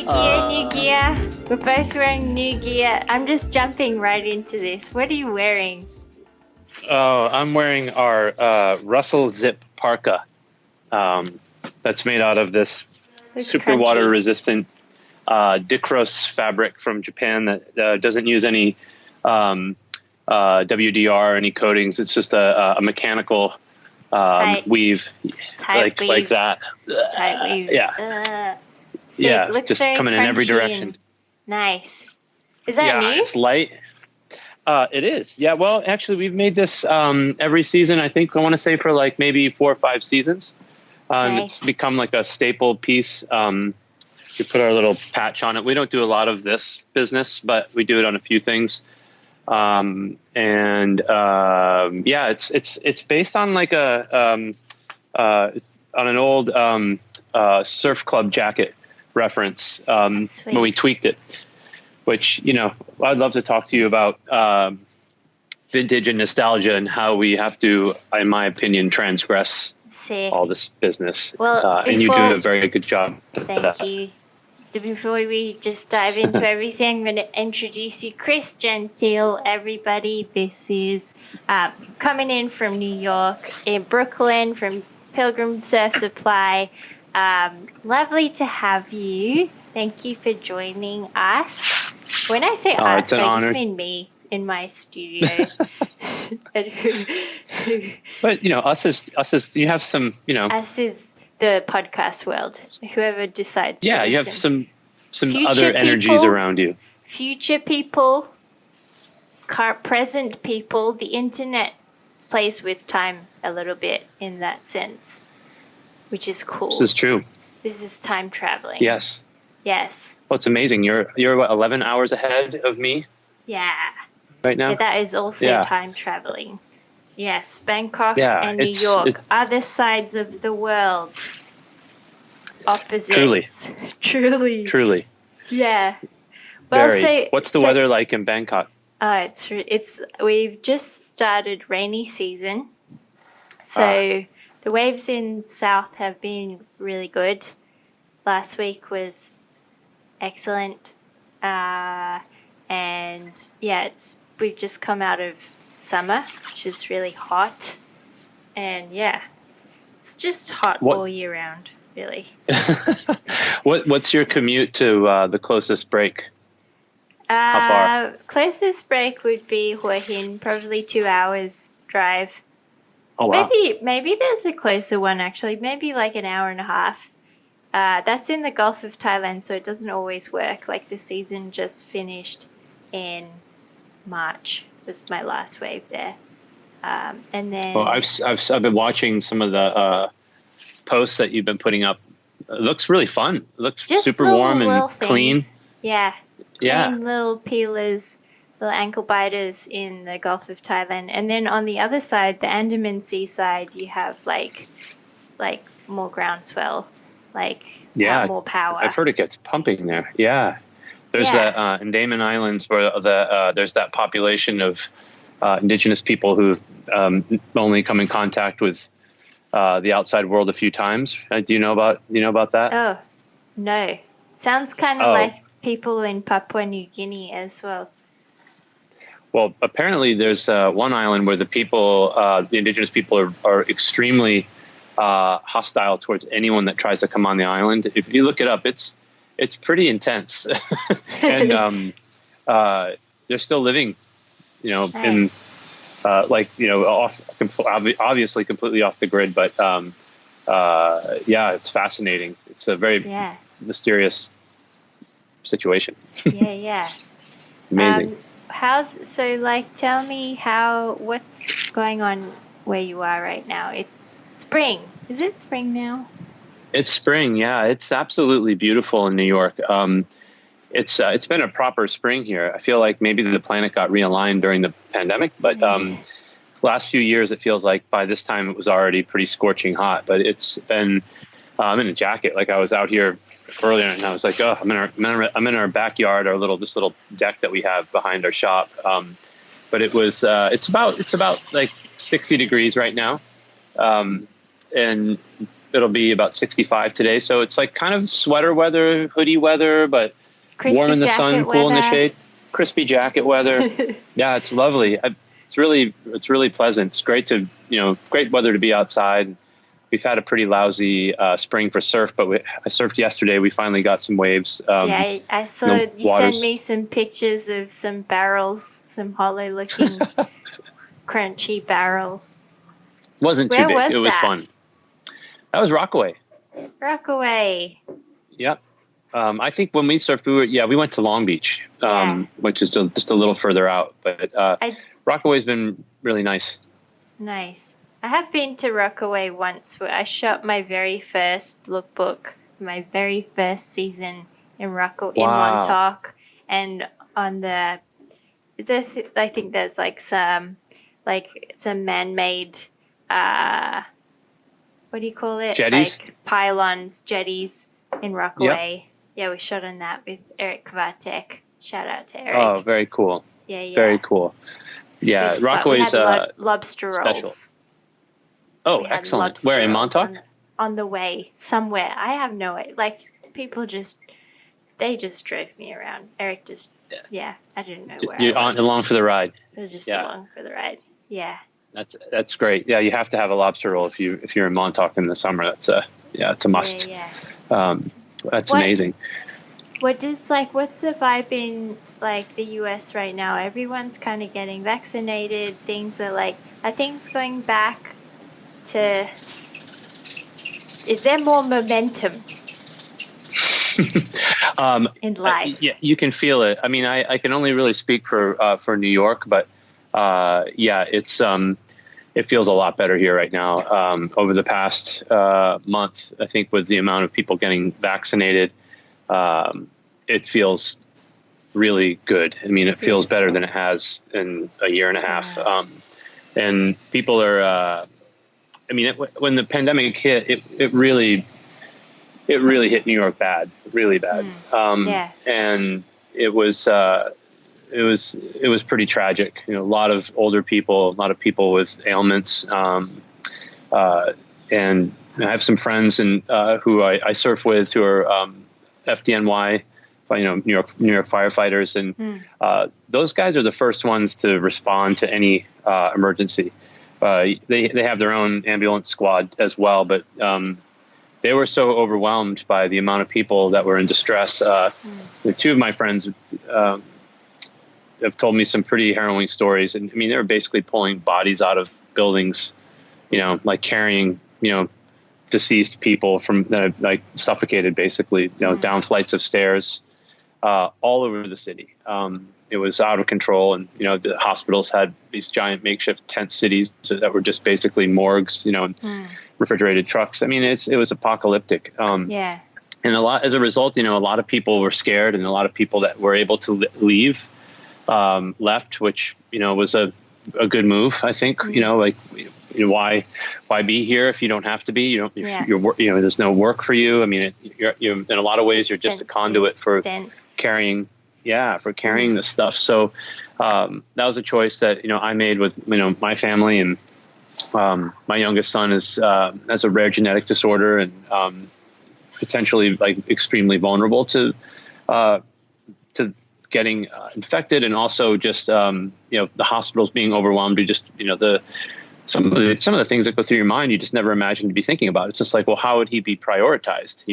New gear. We're both wearing new gear. I'm just jumping right into this. What are you wearing? Oh, I'm wearing our Russell Zip parka. That's made out of this super water resistant Dicros fabric from Japan that doesn't use any WDR, any coatings. It's just a mechanical weave, like that. Tight weaves. Yeah. So yeah, it looks just very coming in every direction. Nice. Is that new? It's light. It is. Yeah. Well, actually, we've made this every season. I think I want to say for like maybe 4 or 5 seasons. Nice. It's become like a staple piece. We put our little patch on it. We don't do a lot of this business, but we do it on a few things. It's based on like on an old surf club jacket reference when we tweaked it. Which, I'd love to talk to you about vintage and nostalgia and how we have to, in my opinion, transgress all this business. Well, and you do a very good job. Thank you. Before we just dive into everything, I'm going to introduce you, Chris Gentile, everybody. This is coming in from New York, in Brooklyn, from Pilgrim Surf Supply. Lovely to have you. Thank you for joining us. When I say us, I just mean me in my studio. But us is you have some us is the podcast world. Whoever decides. Yeah, you have some other energies around you. Future people, present people. The internet plays with time a little bit in that sense, which is cool. This is true. This is time traveling. Yes. Yes. Well, it's amazing. You're what, 11 hours ahead of me? Yeah. Right now? Yeah, that is also time traveling. Yes, Bangkok and New York, other sides of the world. Opposites. Truly. Yeah. Well, what's the weather like in Bangkok? We've just started rainy season. So the waves in south have been really good. Last week was excellent. We've just come out of summer, which is really hot. And it's just hot all year round, really. What's your commute to the closest break? How far? Closest break would be Hua Hin, probably 2 hours drive. Oh, wow. Maybe there's a closer one, actually. Maybe like an hour and a half. That's in the Gulf of Thailand, so it doesn't always work. Like the season just finished in March was my last wave there. And then... Well, I've been watching some of the posts that you've been putting up. It looks really fun. It looks just super warm and clean. Yeah. Clean little peelers, little ankle biters in the Gulf of Thailand. And then on the other side, the Andaman Sea side, you have like more groundswell, more power. I've heard it gets pumping there. Yeah. There's that Andaman Islands where there's that population of indigenous people who've only come in contact with the outside world a few times. Do you know about that? Oh, no. Sounds kind of like people in Papua New Guinea as well. Well, apparently there's one island where the indigenous people are extremely hostile towards anyone that tries to come on the island. If you look it up, it's pretty intense. And they're still living, in obviously completely off the grid, but it's fascinating. It's a very mysterious situation. Amazing. Tell me what's going on where you are right now? It's spring. Is it spring now? It's spring. Yeah, it's absolutely beautiful in New York. It's been a proper spring here. I feel like maybe the planet got realigned during the pandemic, but last few years, it feels like by this time it was already pretty scorching hot, but it's been, I'm in a jacket. Like I was out here earlier and I was like, I'm in our backyard, this little deck that we have behind our shop. But it's about like 60 degrees right now. And it'll be about 65 today. So it's like kind of sweater weather, hoodie weather, but warm Crispy in the sun, jacket cool in the weather. shade. Crispy jacket weather. Yeah, it's lovely. It's really pleasant. It's great to, great weather to be outside. We've had a pretty lousy spring for surf, but I surfed yesterday. We finally got some waves. Yeah, I saw you sent waters. me some pictures of some barrels, some hollow-looking, crunchy barrels. Wasn't too Where big. was It was that? fun. That was Rockaway. Rockaway. Yep. I think when we surfed, we went to Long Beach, which is just a little further out. But Rockaway's been really nice. Nice. I have been to Rockaway once where I shot my very first lookbook, my very first season in in Montauk, and on I think there's like some man-made, what do you call it? Jetties? Like pylons, jetties in Rockaway. Yep. Yeah, we shot on that with Eric Kvatek. Shout out to Eric. Oh, very cool. Yeah. Very cool. Yeah, Rockaway's we had lobster special. rolls. Oh, excellent. Where, in Montauk? On the way, somewhere. I have no idea. Like, people they just drove me around. Eric just, I didn't know where You're I was. along for the ride. It was just along for the ride. Yeah. That's great. Yeah, you have to have a lobster roll if you're in Montauk in the summer. It's a must. Yeah. That's amazing. What's the vibe in like the US right now? Everyone's kind of getting vaccinated. Are things going back to, is there more momentum in life? Yeah, you can feel it. I mean, I can only really speak for New York, but it feels a lot better here right now. Over the past month, I think with the amount of people getting vaccinated, it feels really good. I mean, it feels better than it has in a year and a half. And people are, when the pandemic hit, it really hit New York really bad. And it was pretty tragic. A lot of older people, a lot of people with ailments. And I have some friends who I surf with who are FDNY, New York firefighters, and those guys are the first ones to respond to any emergency. They have their own ambulance squad as well, but they were so overwhelmed by the amount of people that were in distress. Two of my friends have told me some pretty harrowing stories, and I mean, they were basically pulling bodies out of buildings, like carrying, deceased people from like suffocated, basically, down flights of stairs, all over the city. It was out of control, and the hospitals had these giant makeshift tent cities that were just basically morgues, and refrigerated trucks. I mean, it was apocalyptic. And as a result, a lot of people were scared, and a lot of people that were able to leave left, which was a good move, I think. Why be here if you don't have to be? You're there's no work for you. I mean, you're in a lot of ways you're just a conduit for carrying this stuff. So that was a choice that I made with my family, and my youngest son has a rare genetic disorder and potentially like extremely vulnerable to getting infected, and also just the hospitals being overwhelmed. Some of the things that go through your mind you just never imagined to be thinking about. It's just like, well, how would he be prioritized?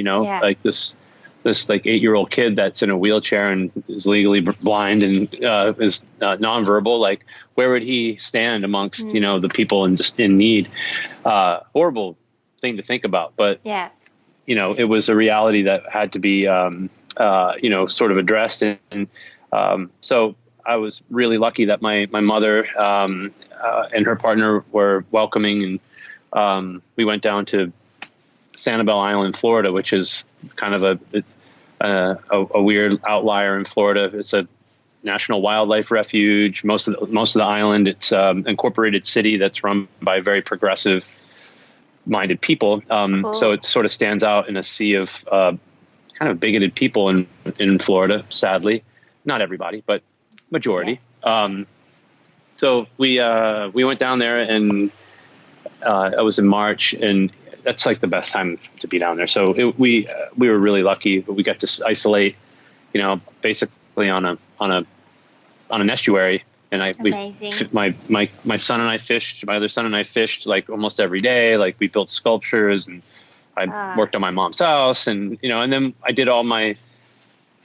Like this like 8-year-old kid that's in a wheelchair and is legally blind and is nonverbal. Like, where would he stand amongst the people in need? Horrible thing to think about, but it was a reality that had to be sort of addressed. And so I was really lucky that my mother and her partner were welcoming, and we went down to Sanibel Island, Florida, which is kind of a weird outlier in Florida. It's a national wildlife refuge. Most of the island, it's incorporated city that's run by very progressive minded people. Cool. So it sort of stands out in a sea of kind of bigoted people in Florida, sadly. Not everybody, but majority. Yes. So we went down there, and it was in March, and that's like the best time to be down there. So we were really lucky, but we got to isolate, basically on an estuary. And Amazing. my son and I fished, my other son and I fished like almost every day. Like we built sculptures, and I worked on my mom's house, and then I did all my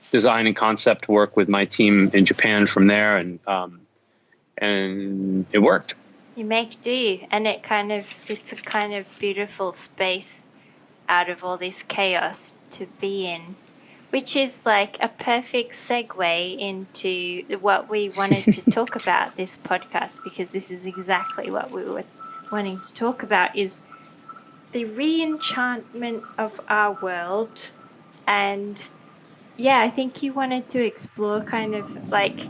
design and concept work with my team in Japan from there. And it worked. You make do, and it's a kind of beautiful space out of all this chaos to be in, which is like a perfect segue into what we wanted to talk about this podcast, because this is exactly what we were wanting to talk about, is the re-enchantment of our world. And yeah, I think you wanted to explore kind of like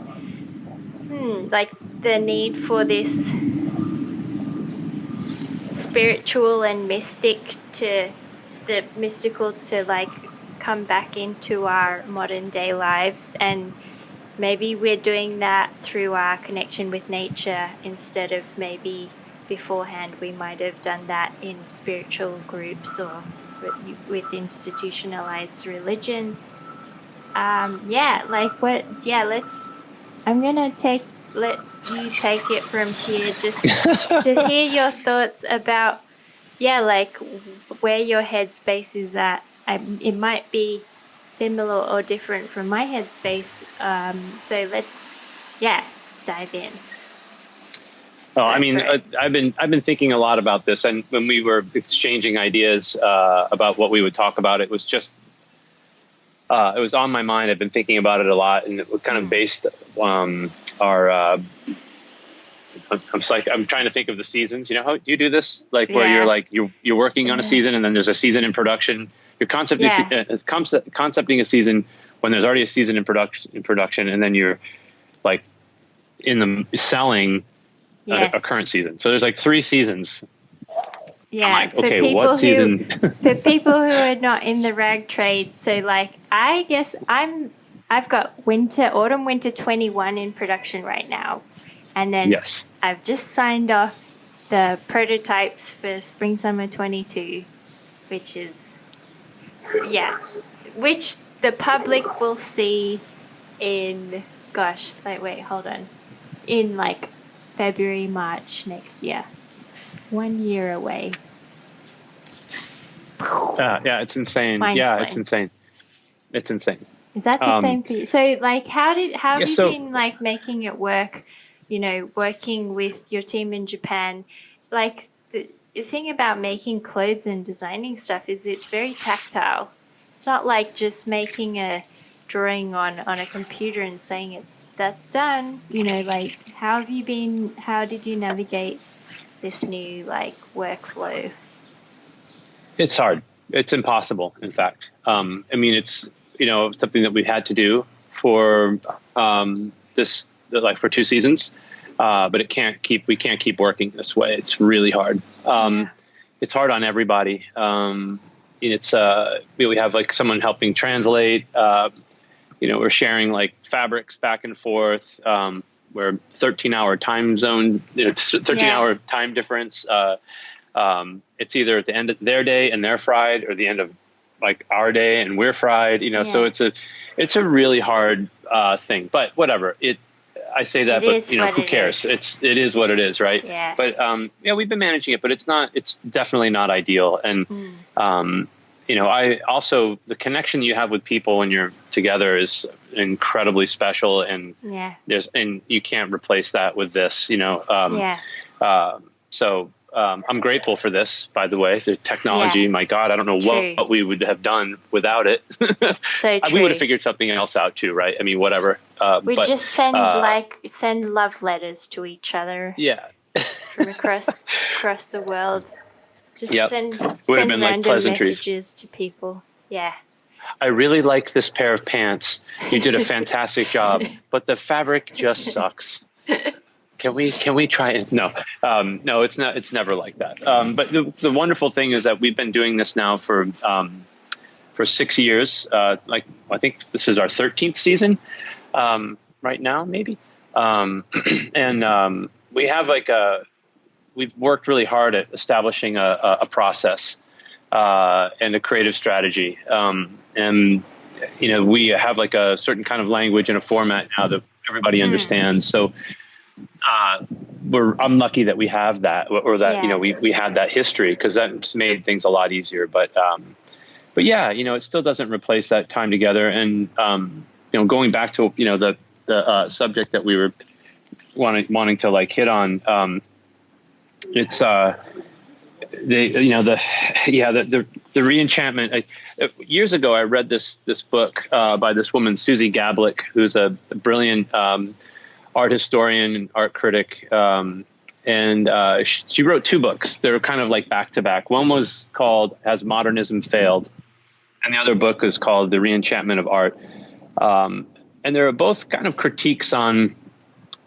the need for this spiritual and mystical to like come back into our modern day lives, and maybe we're doing that through our connection with nature instead of maybe beforehand we might have done that in spiritual groups or with institutionalized religion. I'm gonna let you take it from here, just to hear your thoughts about like where your headspace is at. It might be similar or different from my headspace, so let's dive in. I mean, I've been thinking a lot about this, and when we were exchanging ideas about what we would talk about, it was just it was on my mind. I've been thinking about it a lot, and it was kind of based our. I'm trying to think of the seasons. How do you do this? Like where you're like you're working on a season, and then there's a season in production. You're concepting a season when there's already a season in production, and then you're like in the selling a current season. So there's like 3 seasons. Yeah, like, okay, what season? For people who are not in the rag trade, so like I guess I've got autumn winter 21 in production right now, and then I've just signed off the prototypes for spring summer 22, which is which the public will see in in like February, March next year. 1 year away. It's insane. It's insane. It's insane. Is that the same for you? So like how have you been like making it work, working with your team in Japan? Like the thing about making clothes and designing stuff is it's very tactile. It's not like just making a drawing on a computer and saying that's done. Like how did you navigate this new like workflow? It's hard. It's impossible. In fact, I mean, it's something that we had to do for this like for 2 seasons, but we can't keep working this way. It's really hard. It's hard on everybody. We have like someone helping translate. We're sharing like fabrics back and forth. We're 13-hour time zone, 13-hour time difference. It's either at the end of their day and they're fried, or the end of like our day and we're fried. So it's a really hard thing. But whatever. I say that, but who cares? It is what it is, right? Yeah. But we've been managing it, but it's definitely not ideal. And I also, the connection you have with people when you're together is incredibly special, and you can't replace that with this. So I'm grateful for this, by the way. The technology, my God, I don't know what we would have done without it. So true. We would have figured something else out too, right? I mean, whatever. We just send love letters to each other. Yeah. From across the world. Just send random like messages to people. Yeah. I really like this pair of pants. You did a fantastic job, but the fabric just sucks. Can we try it? No, it's not. It's never like that. But the wonderful thing is that we've been doing this now for 6 years. I think this is our 13th season right now, maybe. And we have we've worked really hard at establishing a process and a creative strategy. And, we have like a certain kind of language and a format now that everybody understands. So I'm lucky that we have that, or that, we had that history, because that's made things a lot easier. But yeah, it still doesn't replace that time together. And, going back to, the subject that we were wanting to like hit on, it's, the re-enchantment. Years ago, I read this book by this woman, Susie Gablick, who's a brilliant art historian and art critic. And she wrote two books. They're kind of like back to back. One was called "Has Modernism Failed?" and the other book is called "The Re-enchantment of Art." And they're both kind of critiques on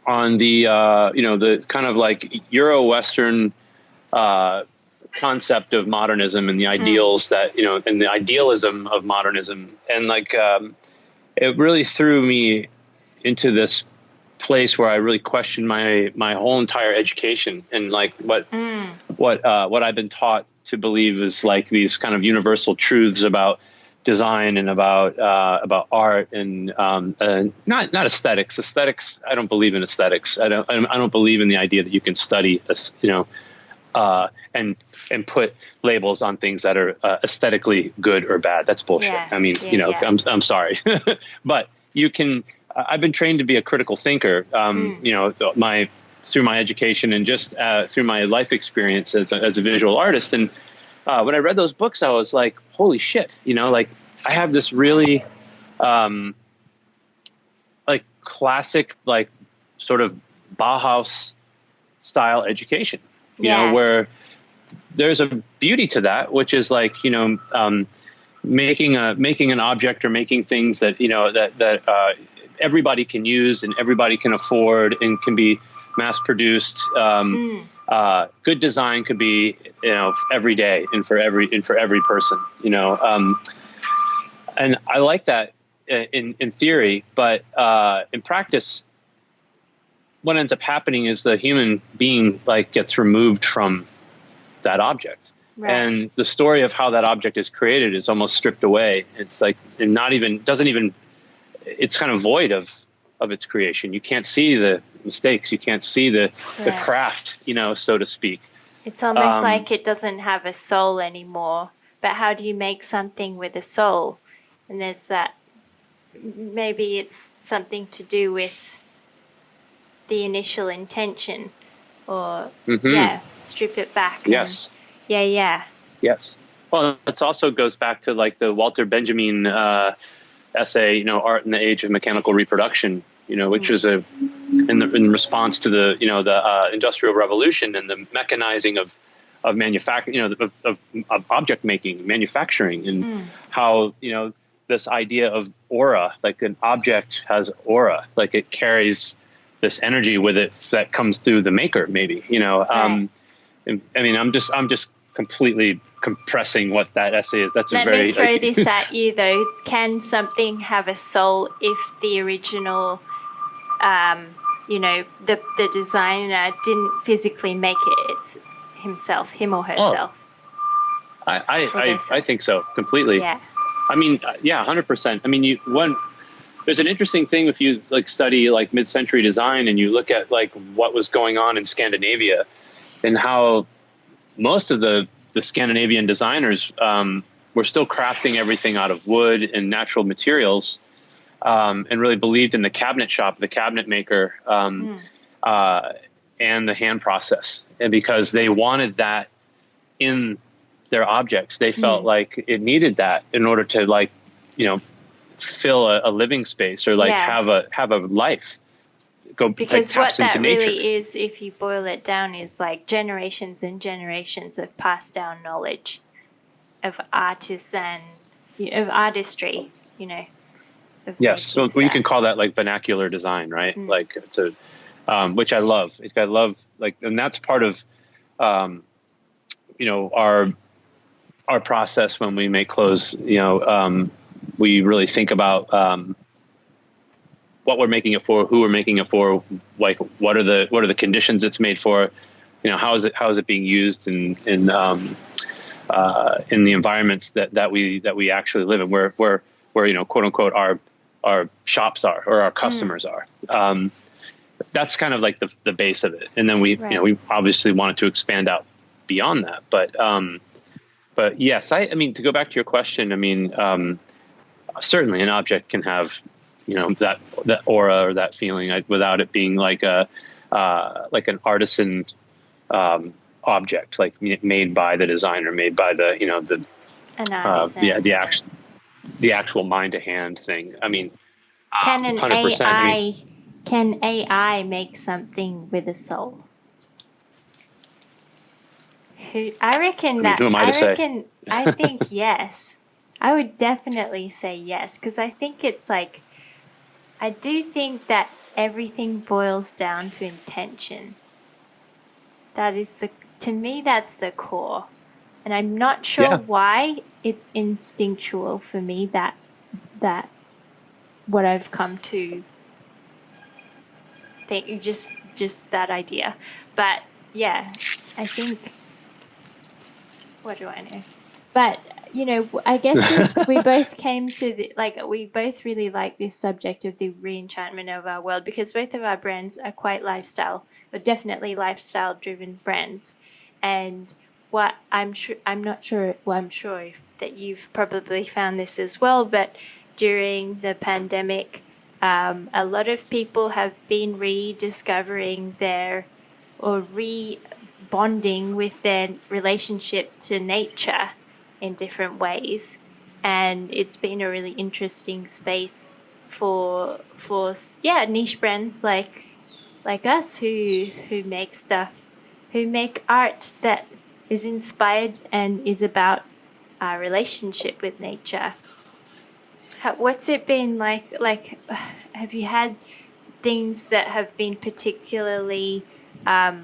the the kind of like Euro-Western concept of modernism and the ideals that, and the idealism of modernism. And like, it really threw me into this place where I really questioned my whole entire education, and like what I've been taught to believe is like these kind of universal truths about design and about art and not aesthetics. Aesthetics, I don't believe in aesthetics. I don't believe in the idea that you can study, and put labels on things that are aesthetically good or bad. That's bullshit. Yeah. I mean, I'm sorry, but you can. I've been trained to be a critical thinker. Through my education and just through my life experience as a visual artist. And when I read those books, I was like, holy shit! Like I have this really like classic, like sort of Bauhaus style education. Where there's a beauty to that, which is like, making an object or making things that, that everybody can use and everybody can afford and can be mass produced. Good design could be, every day and for every person, and I like that in theory, but in practice, what ends up happening is the human being like gets removed from that object. Right. And the story of how that object is created is almost stripped away. It's like, it's kind of void of its creation. You can't see the mistakes. You can't see the craft, so to speak. It's almost like it doesn't have a soul anymore. But how do you make something with a soul? And there's that, maybe it's something to do with the initial intention, or strip it back. Yes. Yes. Well, it also goes back to like the Walter Benjamin essay, Art in the Age of Mechanical Reproduction, which was in response to the the Industrial Revolution and the mechanizing of manufacturing, of object making, manufacturing, and how this idea of aura, like an object has aura, like it carries this energy with it that comes through the maker, maybe, I mean, I'm just completely compressing what that essay is. That's Let me throw this at you though. Can something have a soul if the original, the designer didn't physically make it himself, him or herself? I think so completely. Yeah. I mean, 100%. I mean, there's an interesting thing if you like study like mid-century design and you look at like what was going on in Scandinavia and how most of the Scandinavian designers were still crafting everything out of wood and natural materials, and really believed in the cabinet shop, the cabinet maker, and the hand process. And because they wanted that in their objects, they felt like it needed that in order to like, fill a living space or like have a life. Because what that really is, if you boil it down, is like generations and generations of passed down knowledge of artists and of artistry, Yes, so you can call that like vernacular design, right? Like it's which I love. I love like, and that's part of our process when we make clothes. We really think about what we're making it for, who we're making it for, like what are the conditions it's made for, how is it being used, and in the environments that we actually live in, where quote unquote our shops are, or our customers are. That's kind of like the base of it. And then we obviously wanted to expand out beyond that. But yes, I mean, to go back to your question, I mean, certainly an object can have, that aura or that feeling without it being like an artisan object, like made by the designer, made by the actual mind to hand thing. I mean, can an 100%. AI make something with a soul? I reckon that. Who am I to say? I think yes. I would definitely say yes, because I think it's like, I do think that everything boils down to intention. To me, that's the core. And I'm not sure why it's instinctual for me, that what I've come to think, just that idea. But yeah, I think, what do I know? But, I guess we both came to we both really like this subject of the re-enchantment of our world, because both of our brands are quite lifestyle, or definitely lifestyle driven brands. And I'm sure that you've probably found this as well, but during the pandemic, a lot of people have been rediscovering rebonding with their relationship to nature in different ways, and it's been a really interesting space for niche brands like us who make art that is inspired and is about our relationship with nature. What's it been like? Have you had things that have been particularly, like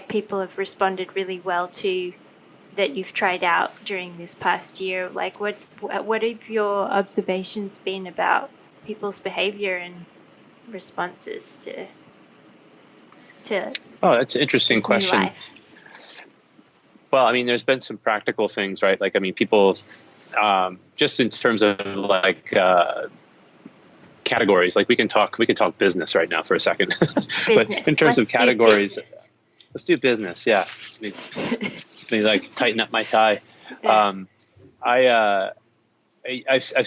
people have responded really well to, that you've tried out during this past year? Like, what have your observations been about people's behavior and responses to that's an interesting question. Life? Well, I mean, there's been some practical things, right? Like, I mean, people, just in terms of categories, like we can talk business right now for a second. But in terms of categories, let's do business. Yeah. Let me like tighten up my tie. I've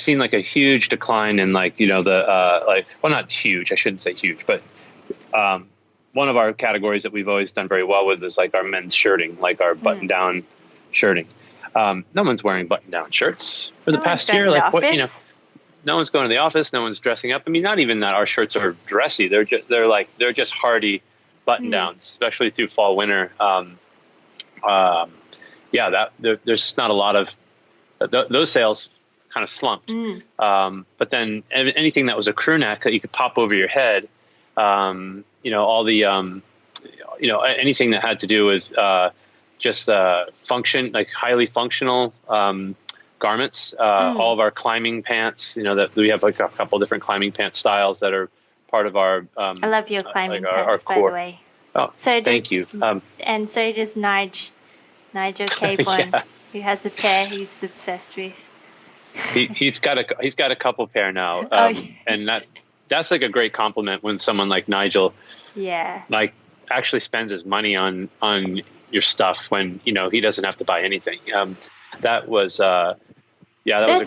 seen like a huge decline in not huge, I shouldn't say huge, but one of our categories that we've always done very well with is like our men's shirting, like our button down shirting. No one's wearing button down shirts for the past year. Like no one's going to the office. No one's dressing up. I mean, not even that our shirts are dressy. They're just hardy button downs, especially through fall, winter. There's just not a lot of those sales kind of slumped. But then anything that was a crew neck that you could pop over your head, all the, anything that had to do with function, like highly functional garments, all of our climbing pants, that we have like a couple different climbing pants styles that are part of our. I love your climbing pants, by the way. Oh, thank you. And so does Nigel Caborn, who has a pair he's obsessed with. He's got a couple pair now, and that's like a great compliment when someone like Nigel, like actually spends his money on your stuff when he doesn't have to buy anything. That was was a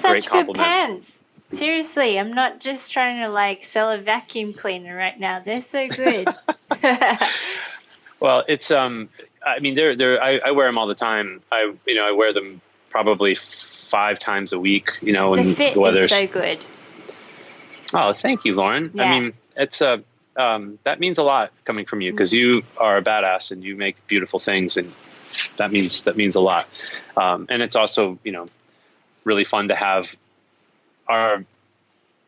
great compliment. Good pants. Seriously, I'm not just trying to like sell a vacuum cleaner right now. They're so good. Well, it's I mean, I wear them all the time. I wear them probably 5 times a week. The fit is so good. Oh, thank you, Lauren. Yeah. I mean, it's that means a lot coming from you, because you are a badass and you make beautiful things, and that means a lot. And it's also really fun to have our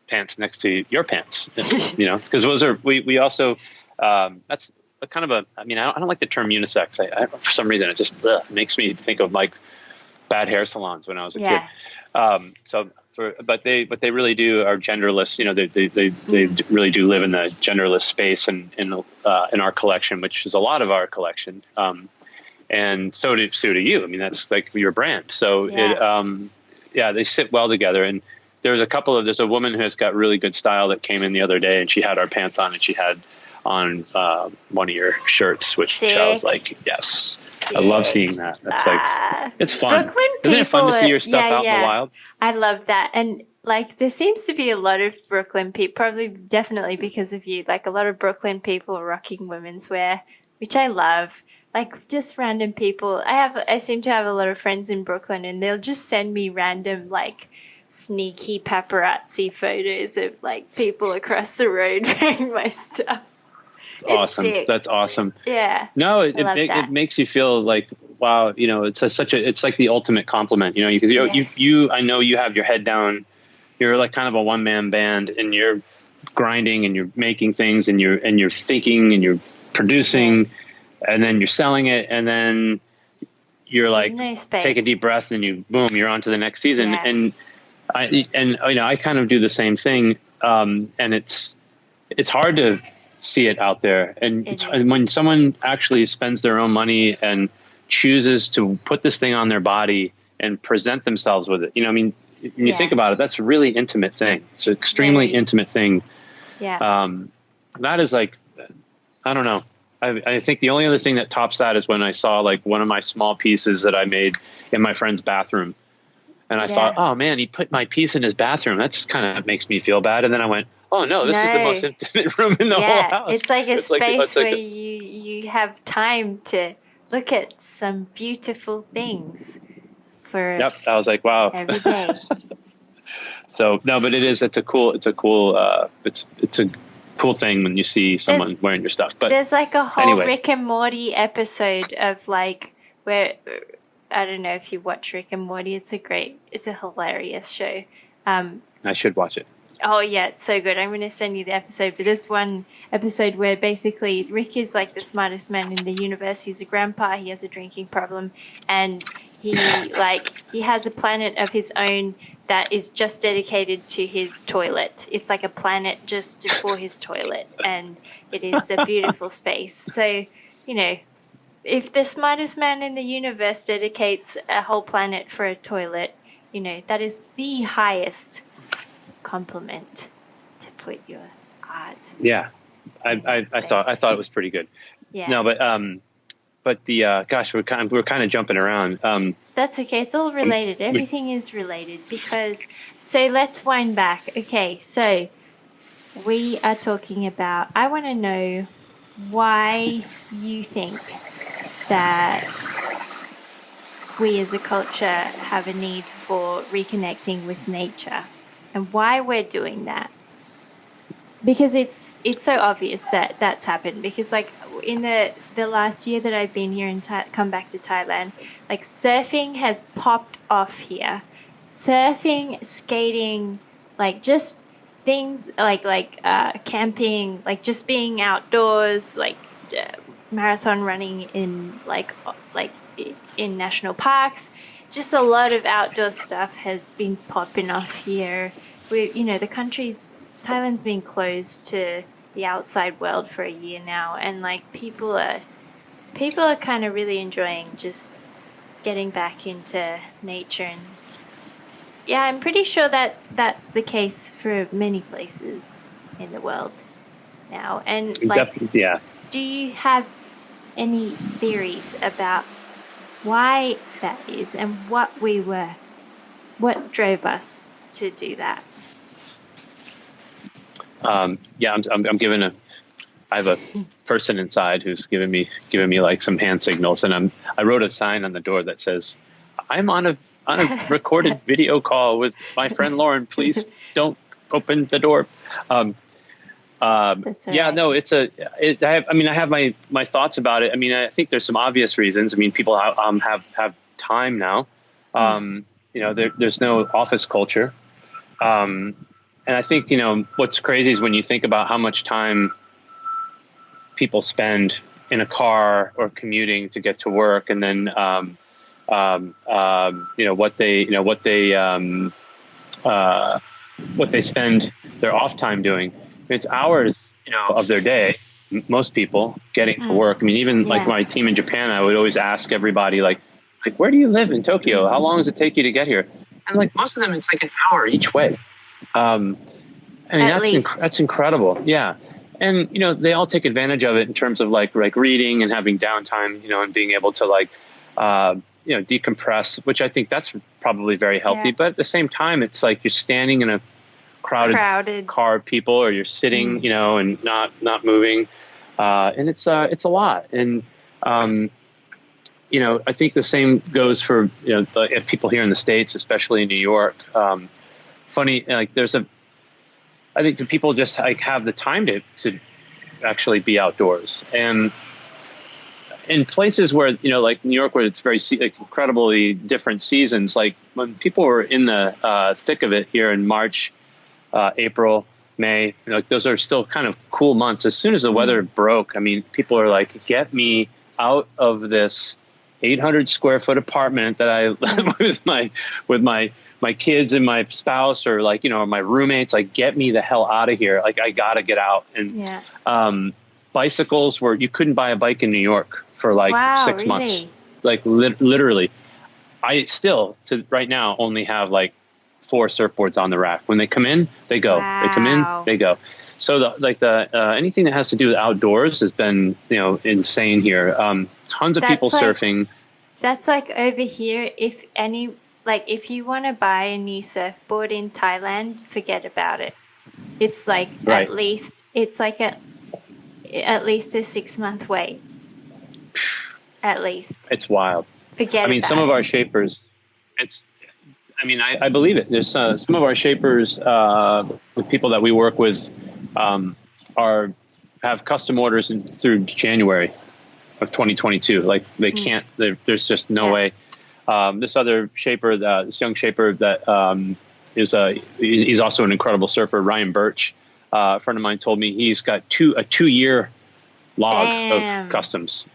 pants next to your pants, because those are we also that's kind of a, I mean, I don't like the term unisex. I for some reason it just makes me think of like bad hair salons when I was a kid. But they really are genderless. They really do live in the genderless space and in our collection, which is a lot of our collection. and so do you. I mean, that's like your brand. So they sit well together. And there's a woman who has got really good style that came in the other day, and she had our pants on, and she had on one of your shirts, which I was like, yes, Sick. I love seeing that. That's like, it's fun. Brooklyn Isn't it fun to see your stuff out in the wild? I love that. And like, there seems to be a lot of Brooklyn people, probably definitely because of you, like a lot of Brooklyn people rocking women's wear, which I love. Like just random people. I seem to have a lot of friends in Brooklyn, and they'll just send me random like sneaky paparazzi photos of like people across the road wearing my stuff. Awesome. Sick. That's awesome. Yeah. No, it makes you feel like, wow, you know, it's it's like the ultimate compliment, you know, because you I know you have your head down. You're like kind of a one-man band, and you're grinding, and you're making things, and you're thinking, and you're producing, and then you're selling it, and then you're like, take a deep breath, and you're on to the next season. Yeah. And I kind of do the same thing. And it's hard to see it out there. And when someone actually spends their own money and chooses to put this thing on their body and present themselves with it, you know, I mean, when you think about it, that's a really intimate thing. It's an extremely intimate thing. Yeah. That is like, I don't know. I think the only other thing that tops that is when I saw like one of my small pieces that I made in my friend's bathroom. And I thought, oh man, he put my piece in his bathroom. That just kind of makes me feel bad. And then I went, oh no, this is the most intimate room in the whole house. It's like a space where you have time to look at some beautiful things for I was like, wow. every day. So no, but it's a cool thing when you see someone wearing your stuff. But there's like a whole Rick and Morty episode of like where, I don't know if you watch Rick and Morty. It's a hilarious show. I should watch it. Oh yeah, it's so good. I'm going to send you the episode. But there's one episode where basically Rick is like the smartest man in the universe. He's a grandpa. He has a drinking problem, and he has a planet of his own that is just dedicated to his toilet. It's like a planet just for his toilet, and it is a beautiful space. So, you know, if the smartest man in the universe dedicates a whole planet for a toilet, you know, that is the highest compliment to put your art. Yeah. I thought it was pretty good. Yeah. No, but the gosh, we're kind of jumping around. That's okay. It's all related. Everything is related so let's wind back. Okay. So we are talking about, I want to know why you think that we as a culture have a need for reconnecting with nature, and why we're doing that. Because it's so obvious that that's happened. Because like in the last year that I've been here and come back to Thailand, like surfing has popped off here. Surfing, skating, like just things like camping, like just being outdoors, like marathon running in like in national parks. Just a lot of outdoor stuff has been popping off here. Thailand's been closed to the outside world for a year now, and like people are kind of really enjoying just getting back into nature. And yeah, I'm pretty sure that that's the case for many places in the world now. And like, do you have any theories about why that is and what drove us to do that? I'm I have a person inside who's giving me like some hand signals, and I wrote a sign on the door that says, I'm on a recorded video call with my friend Lauren. Please don't open the door. That's right. Yeah, no, I have my thoughts about it. I mean, I think there's some obvious reasons. I mean, people have time now. There's no office culture. And I think, what's crazy is when you think about how much time people spend in a car or commuting to get to work, and then, what they spend their off time doing. It's hours, of their day most people getting to work. I mean, even like my team in Japan, I would always ask everybody like, where do you live in Tokyo? How long does it take you to get here? And like most of them, it's like an hour each way. I mean, that's incredible. Yeah. And, you know, they all take advantage of it in terms of like reading and having downtime, you know, and being able to like, you know, decompress, which I think that's probably very healthy. But at the same time, it's like you're standing in a crowded car of people, or you're sitting, you know, and not moving. And it's a lot. And, you know, I think the same goes for, you know, if people here in the States, especially in New York. Funny, like I think the people just like have the time to actually be outdoors. And in places where, you know, like New York, where it's very like incredibly different seasons, like when people were in the thick of it here in March, April, May, you know, like those are still kind of cool months. As soon as the weather broke, I mean, people are like, get me out of this 800 square foot apartment that I with my kids and my spouse, or like, you know, my roommates, like, get me the hell out of here. Like, I got to get out. And bicycles were, you couldn't buy a bike in New York for like 6 months. Like literally. I still, to right now, only have like 4 surfboards on the rack. When they come in, they go. They come in, they go. So anything that has to do with outdoors has been, you know, insane here. Tons of people surfing. That's like over here. If you want to buy a new surfboard in Thailand, forget about it. It's like at least a 6-month wait. At least. It's wild. Forget about it. I mean, some of our shapers, I believe it. There's some of our shapers, with people that we work with, have custom orders through January of 2022. Like they can't, there's just no way. This other shaper, this young shaper that he's also an incredible surfer, Ryan Birch, a friend of mine told me he's got a 2-year log of customs.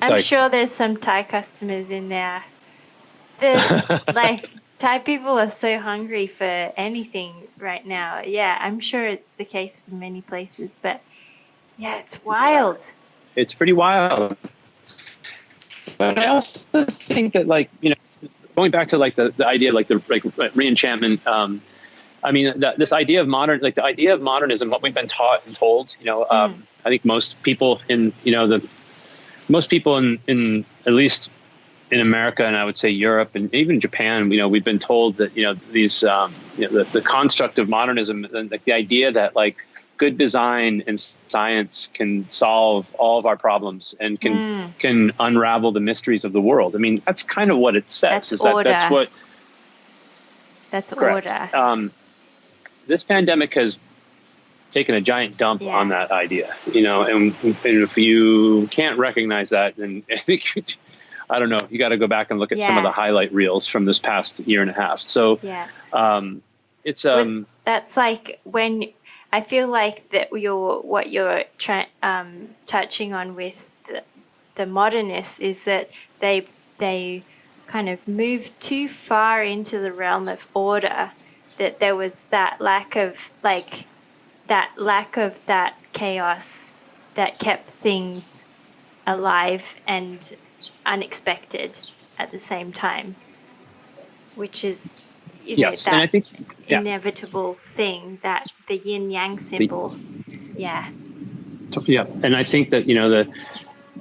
I'm sure there's some Thai customers in there. Thai people are so hungry for anything right now. Yeah, I'm sure it's the case for many places, but yeah, it's wild. It's pretty wild. But I also think that, like, you know, going back to like the idea of like the re-enchantment, I mean, this idea of the idea of modernism, what we've been taught and told, you know, I think most people in at least in America, and I would say Europe and even Japan, you know, we've been told that, you know, these, you know, the construct of modernism, and like the idea that like good design and science can solve all of our problems and can unravel the mysteries of the world. I mean, that's kind of what it says. That's order. That's order. This pandemic has taken a giant dump on that idea, you know, and if you can't recognize that, then I think, I don't know, you got to go back and look at some of the highlight reels from this past year and a half. So it's that's like when I feel like that what you're touching on with the modernists is that they kind of moved too far into the realm of order, that there was that lack of that chaos that kept things alive and unexpected at the same time, which is, you know, that, and I think, inevitable thing, that the yin yang symbol. And I think that, you know,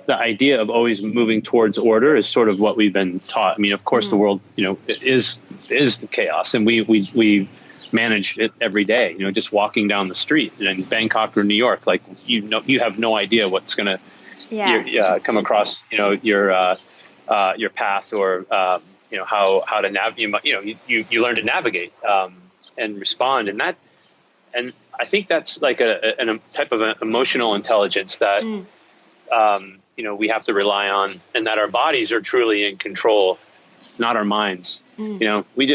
the idea of always moving towards order is sort of what we've been taught. I mean, of course, the world, you know, is the chaos, and we manage it every day. You know, just walking down the street in Bangkok or New York, like, you know, you have no idea what's going to come across, you know, your path, or you know, how to navigate. You know, you learn to navigate and respond, and I think that's like a type of an emotional intelligence that you know, we have to rely on, and that our bodies are truly in control, not our minds. You know, we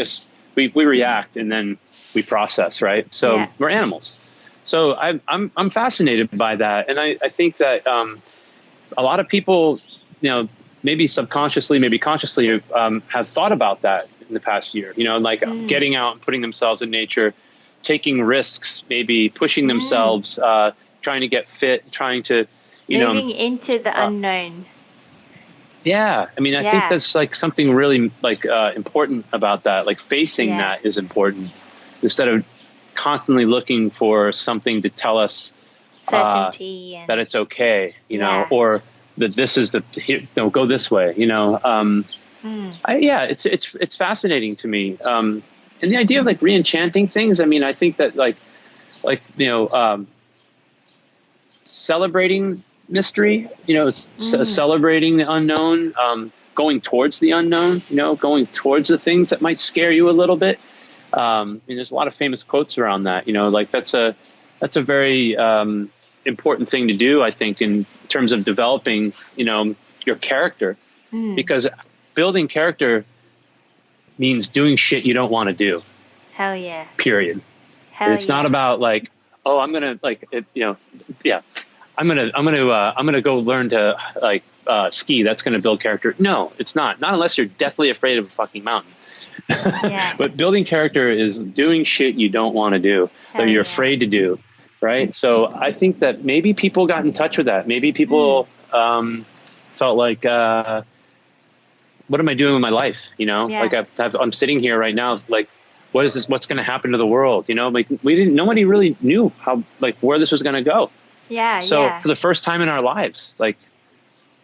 react and then we process, right? So we're animals. So I'm fascinated by that, and I think that a lot of people, you know, maybe subconsciously, maybe consciously, have thought about that in the past year. You know, like getting out and putting themselves in nature, taking risks, maybe pushing themselves, trying to get fit, trying to, moving into the unknown. Yeah, I mean, I think that's like something really like important about that. Like facing that is important instead of constantly looking for something to tell us certainty and that it's okay, or that this is go this way, it's fascinating to me. And the idea of like re-enchanting things. I mean, I think that celebrating mystery, celebrating the unknown, going towards the unknown, going towards the things that might scare you a little bit. And there's a lot of famous quotes around that, like that's a very important thing to do, I think, in terms of developing, your character, because building character means doing shit you don't want to do. Hell yeah. Period. It's not about like, oh, I'm going to like, I'm gonna go learn to like ski. That's gonna build character. No, it's not. Not unless you're deathly afraid of a fucking mountain. But building character is doing shit you don't want to do, or you're afraid to do, right? So I think that maybe people got in touch with that. Maybe people felt like, what am I doing with my life? Like I'm sitting here right now, like, what is this? What's going to happen to the world? Like nobody really knew how, like, where this was going to go. So for the first time in our lives, like,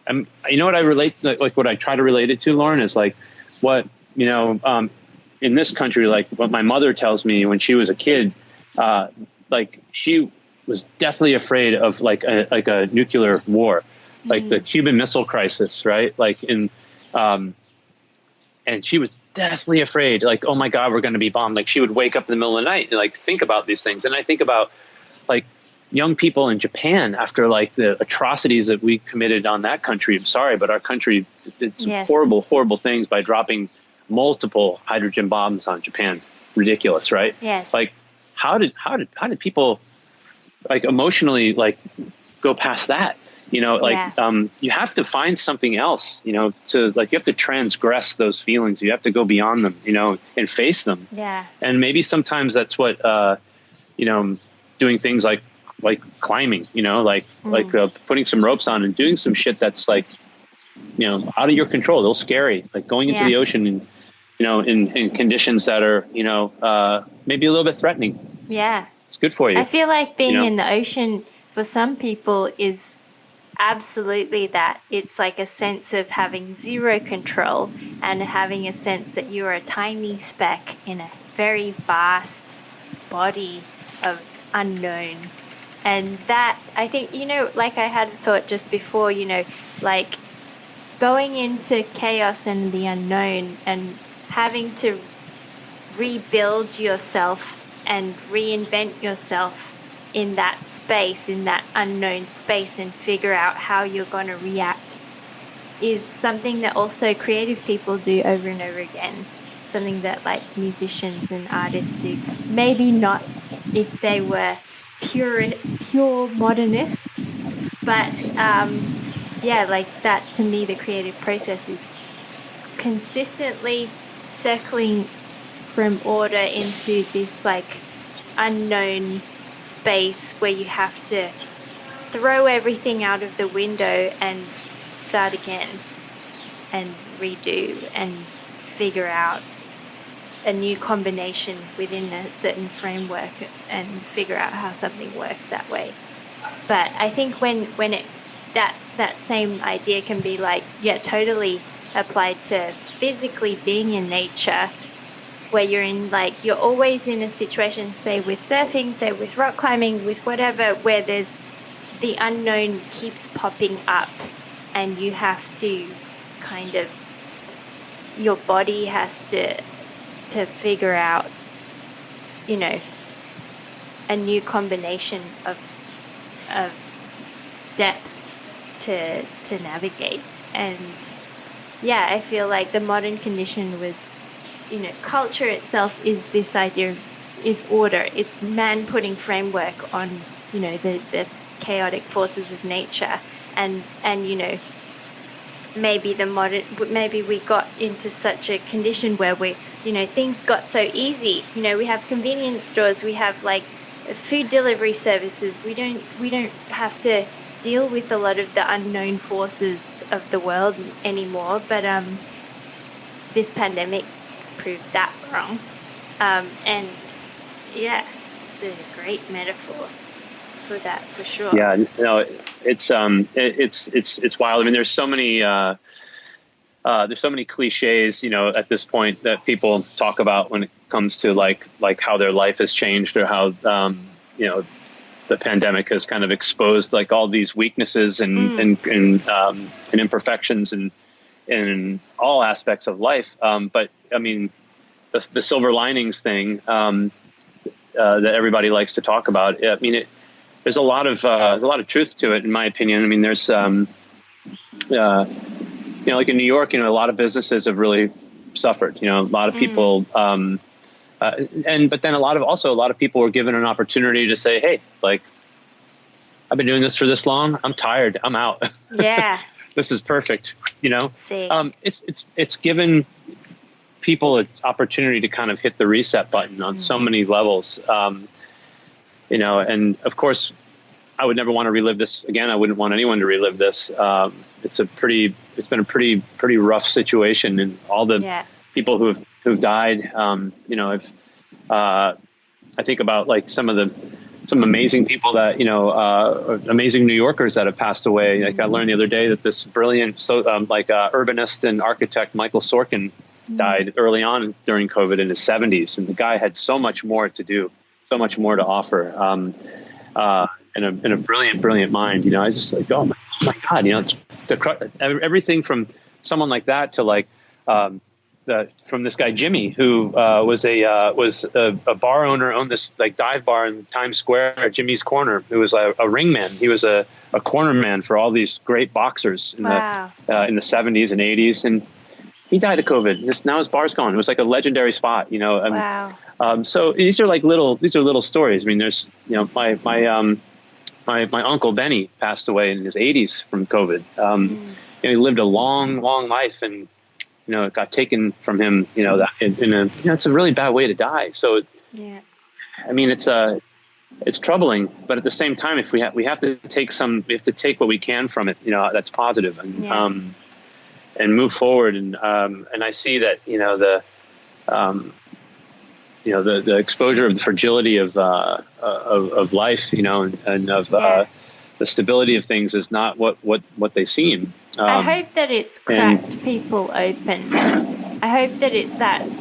what I relate, like what I try to relate it to, Lauren, is like what, in this country, like what my mother tells me when she was a kid, like she was deathly afraid of like a nuclear war, like the Cuban Missile Crisis, right? Like and she was deathly afraid, like, oh my God, we're going to be bombed. Like she would wake up in the middle of the night and like think about these things. And I think about like young people in Japan after like the atrocities that we committed on that country. I'm sorry, but our country did some horrible, horrible things by dropping multiple hydrogen bombs on Japan. Ridiculous, right? Yes. Like how did people like emotionally like go past that? You have to find something else, to like, you have to transgress those feelings. You have to go beyond them, and face them. Yeah. And maybe sometimes that's what, doing things like climbing, like putting some ropes on and doing some shit that's like, out of your control, a little scary, like going into the ocean and, in conditions that are, maybe a little bit threatening. Yeah. It's good for you. I feel like being in the ocean for some people is absolutely that. It's like a sense of having zero control and having a sense that you're a tiny speck in a very vast body of unknown. And that, I think, like I had thought just before, like going into chaos and the unknown and having to rebuild yourself and reinvent yourself in that space, in that unknown space, and figure out how you're going to react is something that also creative people do over and over again. Something that like musicians and artists do. Maybe not if they were pure modernists, but like that, to me, the creative process is consistently circling from order into this like unknown space where you have to throw everything out of the window and start again and redo and figure out a new combination within a certain framework and figure out how something works that way. But I think when it that same idea can be like, totally applied to physically being in nature, where you're always in a situation, say with surfing, say with rock climbing, with whatever, where there's the unknown keeps popping up and you have to kind of, your body has to figure out, a new combination of steps to navigate. And I feel like the modern condition was, culture itself is this idea is order. It's man putting framework on, the chaotic forces of nature. And maybe we got into such a condition where we, things got so easy. We have convenience stores, we have like food delivery services, we don't have to deal with a lot of the unknown forces of the world anymore. But this pandemic proved that wrong. And yeah, it's a great metaphor for that, for sure. Yeah, no, it's wild. I mean, there's so many cliches, at this point that people talk about when it comes to like how their life has changed, or how the pandemic has kind of exposed like all these weaknesses and imperfections in all aspects of life. But I mean, the silver linings thing that everybody likes to talk about. I mean, there's a lot of truth to it, in my opinion. I mean, there's like in New York, a lot of businesses have really suffered. A lot of people, but then a lot of people were given an opportunity to say, "Hey, like, I've been doing this for this long. I'm tired. I'm out. Yeah, this is perfect." See. It's given people an opportunity to kind of hit the reset button on so many levels. And of course, I would never want to relive this again. I wouldn't want anyone to relive this. It's been a pretty rough situation, and all the people who've died. I think about like some amazing people that amazing New Yorkers that have passed away. Like I learned the other day that this brilliant urbanist and architect Michael Sorkin died early on during COVID in his 70s, and the guy had so much more to do, so much more to offer. And a brilliant mind. I was just like, oh my God, it's everything from someone like that to like from this guy Jimmy, who was a bar owner, owned this like dive bar in Times Square, Jimmy's Corner. He was a ring man. He was a corner man for all these great boxers in the 70s and 80s, and he died of COVID. Now his bar's gone. It was like a legendary spot. Wow. So these are little stories. I mean, there's my uncle Benny passed away in his 80s from COVID. He lived a long life, and it got taken from him. That it's a really bad way to die. So yeah, I mean, it's troubling, but at the same time, if we have to take what we can from it. That's positive, and move forward. And I see that the exposure of the fragility of life, and of the stability of things is not what they seem. I hope that it's cracked people open. I hope that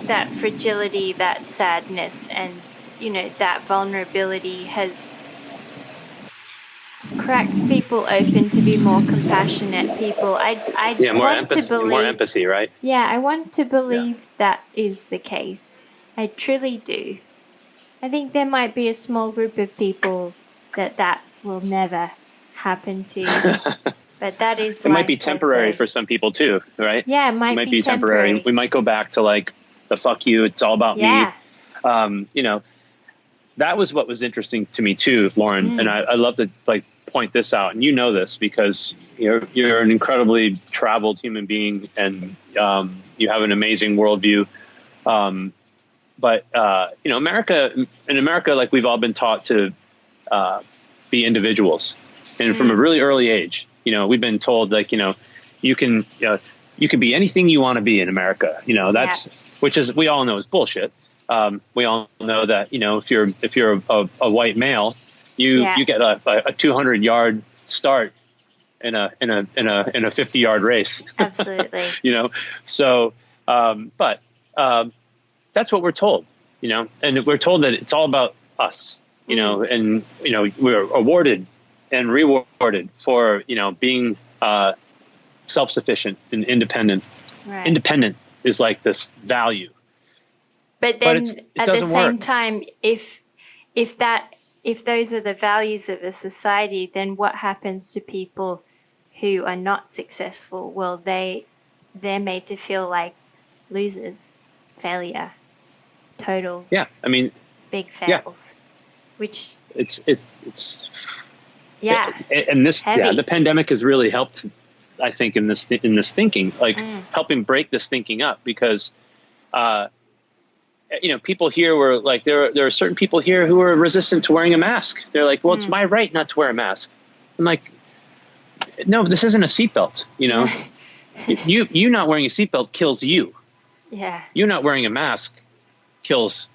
that fragility, that sadness, and that vulnerability has cracked people open to be more compassionate people. More empathy, right? Yeah, I want to believe that is the case. I truly do. I think there might be a small group of people that will never happen to. But that is it might be temporary for some people too, right? Yeah, it might be temporary. We might go back to like the fuck you, it's all about me. That was what was interesting to me too, Lauren. And I love to like point this out, and this because you're an incredibly traveled human being, and you have an amazing worldview. But in America, like we've all been taught to be individuals, and from a really early age, we've been told like you can be anything you want to be in America. Which is we all know is bullshit. We all know that if you're a white male, you get a 200-yard start in a 50-yard race. Absolutely. So but that's what we're told, and we're told that it's all about us, and we're awarded and rewarded for being self-sufficient and independent. Right. Independent is like this value. But then at the same time, if those are the values of a society, then what happens to people who are not successful? Well, they're made to feel like losers, failure, total. Yeah, I mean, big fails, which it's and this the pandemic has really helped, I think, in this thinking, like helping break this thinking up, because people here were like, there are certain people here who are resistant to wearing a mask. They're like, well, it's my right not to wear a mask. I'm like, no, this isn't a seatbelt. You not wearing a seatbelt kills you. Yeah. You not wearing a mask kills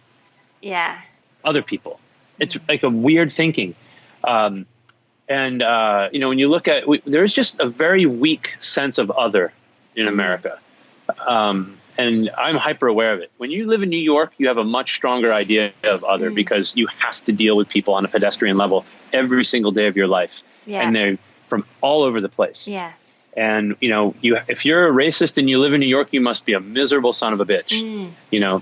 other people. It's like a weird thinking. When you look at, there's just a very weak sense of other in America. And I'm hyper aware of it. When you live in New York, you have a much stronger idea of other because you have to deal with people on a pedestrian level every single day of your life. Yeah. And they're from all over the place. Yeah. And, if you're a racist and you live in New York, you must be a miserable son of a bitch,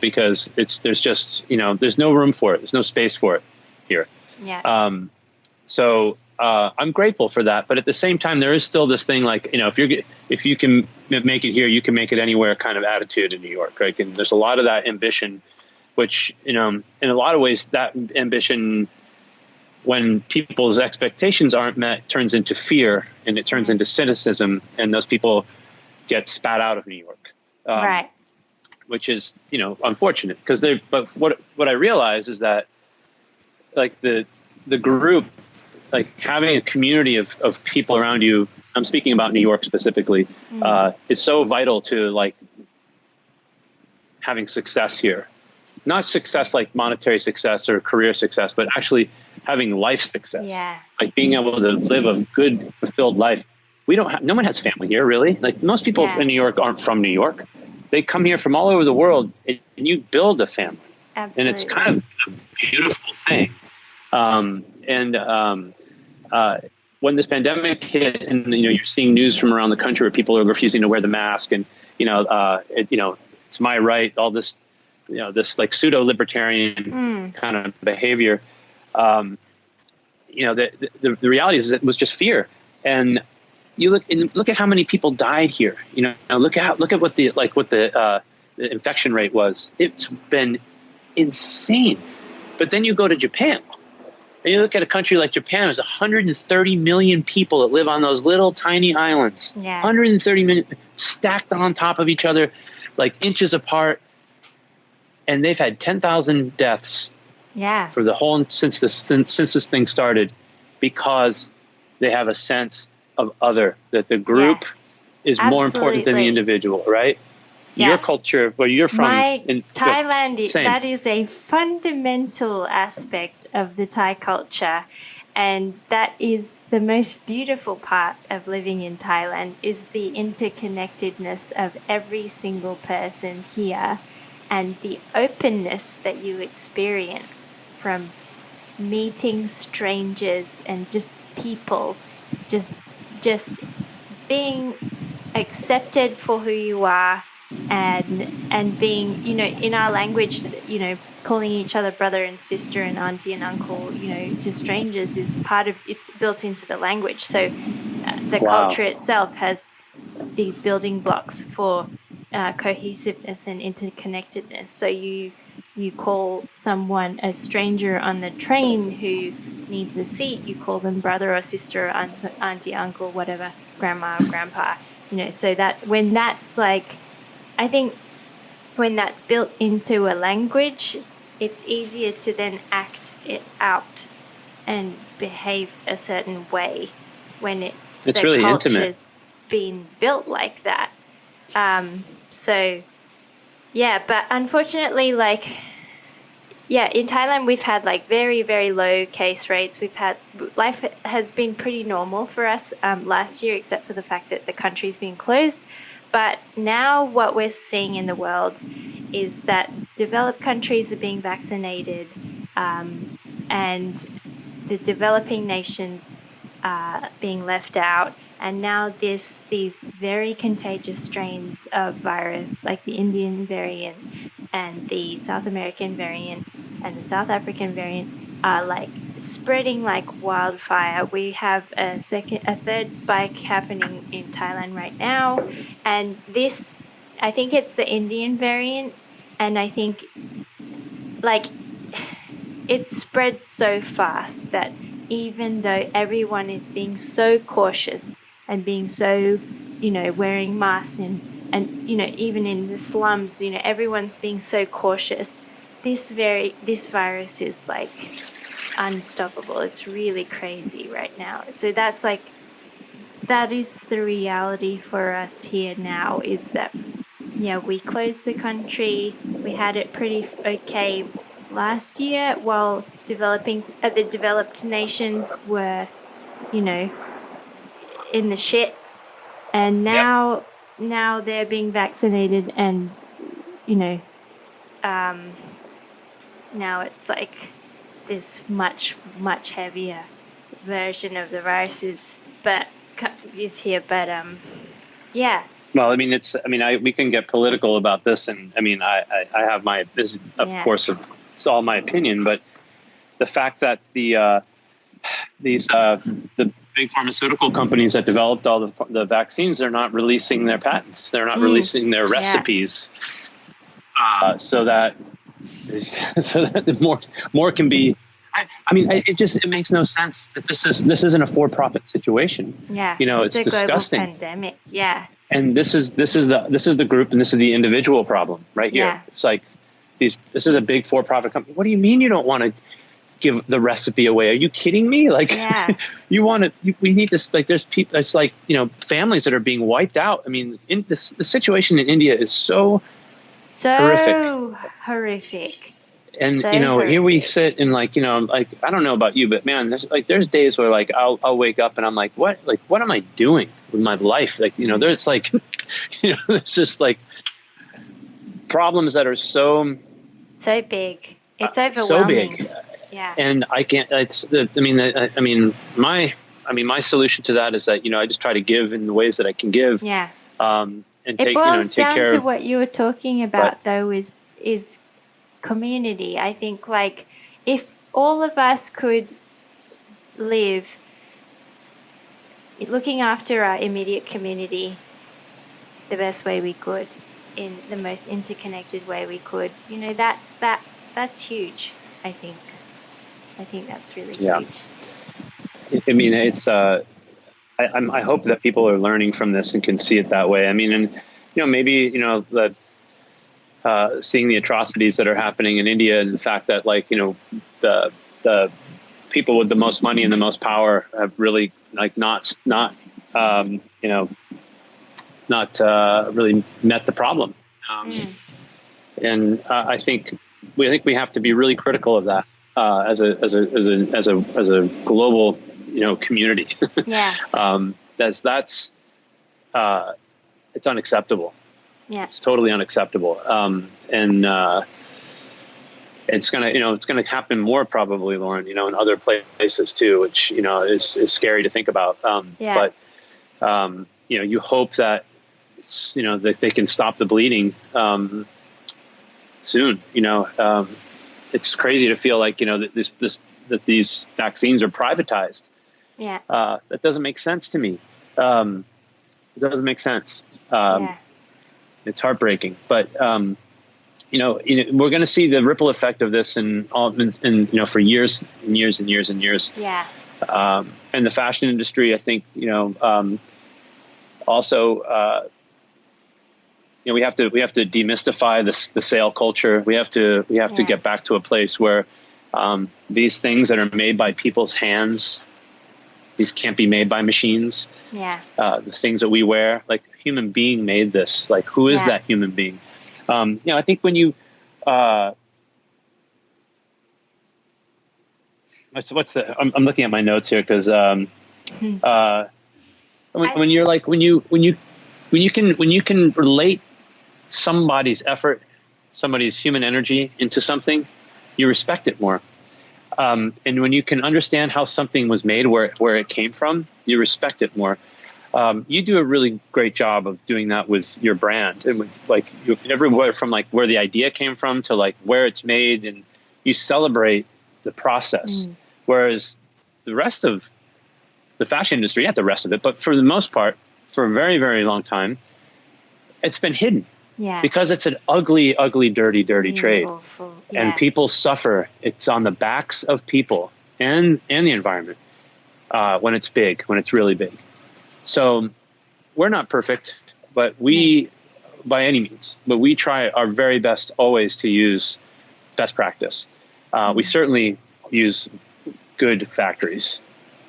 because there's no room for it. There's no space for it here. Yeah. So I'm grateful for that. But at the same time, there is still this thing like, if you can make it here, you can make it anywhere kind of attitude in New York. Right. And there's a lot of that ambition, which, in a lot of ways, that ambition, when people's expectations aren't met, turns into fear and it turns into cynicism. And those people get spat out of New York. Right. Which is, unfortunate because but what I realize is that like the group, like having a community of people around you, I'm speaking about New York specifically, is so vital to like having success here. Not success like monetary success or career success, but actually having life success. Yeah. Like being able to live a good, fulfilled life. No one has family here, really. Like most people in New York aren't from New York. They come here from all over the world and you build a family. Absolutely. And it's kind of a beautiful thing. When this pandemic hit and, you're seeing news from around the country where people are refusing to wear the mask and, it's my right, all this, this like pseudo libertarian kind of behavior. The reality is that it was just fear. And you look at how many people died here. Look at what the infection rate was. It's been insane. But then you go to Japan and you look at a country like Japan. There's 130 million people that live on those little tiny islands. Yeah. 130 million stacked on top of each other, like inches apart. And they've had 10,000 deaths. Yeah. For the whole since this thing started, because they have a sense of other, that the group is more important than the individual, right? Yeah. Your culture, where you're from, Thailand, that is a fundamental aspect of the Thai culture. And that is the most beautiful part of living in Thailand, is the interconnectedness of every single person here and the openness that you experience from meeting strangers and just people, just being accepted for who you are, and being, in our language, calling each other brother and sister and auntie and uncle, to strangers is it's built into the language. So the culture itself has these building blocks for cohesiveness and interconnectedness. So you call someone a stranger on the train who needs a seat, you call them brother or sister, auntie, uncle, whatever, grandma or grandpa, so that when that's like, I think when that's built into a language, it's easier to then act it out and behave a certain way when it's the really culture's intimate. Been built like that. But unfortunately, in Thailand, we've had very, very low case rates. Life has been pretty normal for us last year, except for the fact that the country's been closed. But now what we're seeing in the world is that developed countries are being vaccinated, and the developing nations are being left out. And now there's these very contagious strains of virus, like the Indian variant and the South American variant and the South African variant, are spreading like wildfire. We have a third spike happening in Thailand right now. And this, I think it's the Indian variant. And I think it spreads so fast that even though everyone is being so cautious and being so, wearing masks and even in the slums, everyone's being so cautious, this virus is like unstoppable. It's really crazy right now. So that is the reality for us here now, is that, yeah, we closed the country. We had it pretty okay last year, while the developed nations were, in the shit. And Yep. now they're being vaccinated, and, now it's like this much, much heavier version of the virus is here. But yeah. Well, I mean, we can get political about this, and I mean, I have this, of course, it's all my opinion, but the fact that the big pharmaceutical companies that developed all the vaccines, they're not releasing their patents, they're not releasing their recipes, so that the more can be. I mean, it makes no sense that this isn't a for-profit situation. Yeah, it's a disgusting. Global pandemic. Yeah. And this is the group, and this is the individual problem right here. Yeah. It's like this is a big for-profit company. What do you mean you don't want to give the recipe away? Are you kidding me? Like, you want to? We need to, like. There's people. It's like, families that are being wiped out. I mean, the situation in India is so horrific. And here we sit and like I don't know about you, but man, there's days where like I'll wake up and I'm like, what am I doing with my life? Like, there's like there's just like problems that are so big. It's overwhelming. So big. Yeah. And I can't. My solution to that is that I just try to give in the ways that I can give. Yeah. And it boils down to what you were talking about, though, is community. I think, like, if all of us could live looking after our immediate community the best way we could, in the most interconnected way we could, that's huge. I think that's really huge. I mean, it's I hope that people are learning from this and can see it that way. I mean, and maybe that seeing the atrocities that are happening in India, and the fact that the people with the most money and the most power have really not really met the problem. And I think we have to be really critical of that as a global community. Yeah. That's it's unacceptable. Yeah. It's totally unacceptable. And it's gonna happen more probably, Lauren, in other places too, which, is scary to think about. But you hope that, that they can stop the bleeding soon. It's crazy to feel like, that these vaccines are privatized. Yeah. That doesn't make sense to me. It doesn't make sense. It's heartbreaking, but we're going to see the ripple effect of this for years and years and years and years. Yeah. And the fashion industry, I think, also, we have to demystify the sale culture. We have to get back to a place where these things that are made by people's hands, these can't be made by machines. Yeah. The things that we wear, like, human being made this. Like, who is that human being? I think when you I'm looking at my notes here because when you can relate somebody's effort, somebody's human energy into something, you respect it more. And when you can understand how something was made, where it came from, you respect it more. You do a really great job of doing that with your brand, and with everywhere from where the idea came from to where it's made, and you celebrate the process. Whereas the rest of the fashion industry, not the rest of it, but for the most part, for a very, very long time, it's been hidden. Yeah. Because it's an ugly, ugly, dirty, dirty trade. Awful. And people suffer. It's on the backs of people and the environment when it's big, when it's really big. So we're not perfect, but by any means, but we try our very best always to use best practice. We certainly use good factories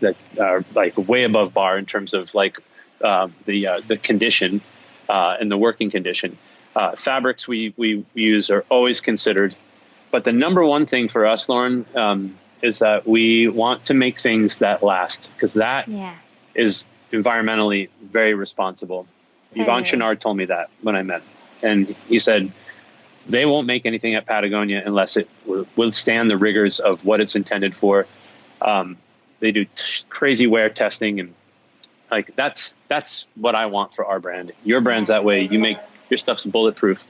that are like way above bar in terms of like the condition and the working condition. Fabrics we use are always considered, but the number one thing for us, Lauren, is that we want to make things that last, because that is environmentally very responsible. Totally. Yvon Chouinard told me that when I met him, and he said they won't make anything at Patagonia unless it will withstand the rigors of what it's intended for. They do crazy wear testing, and like that's what I want for our brand. Your brand's that way. You make your stuff's bulletproof,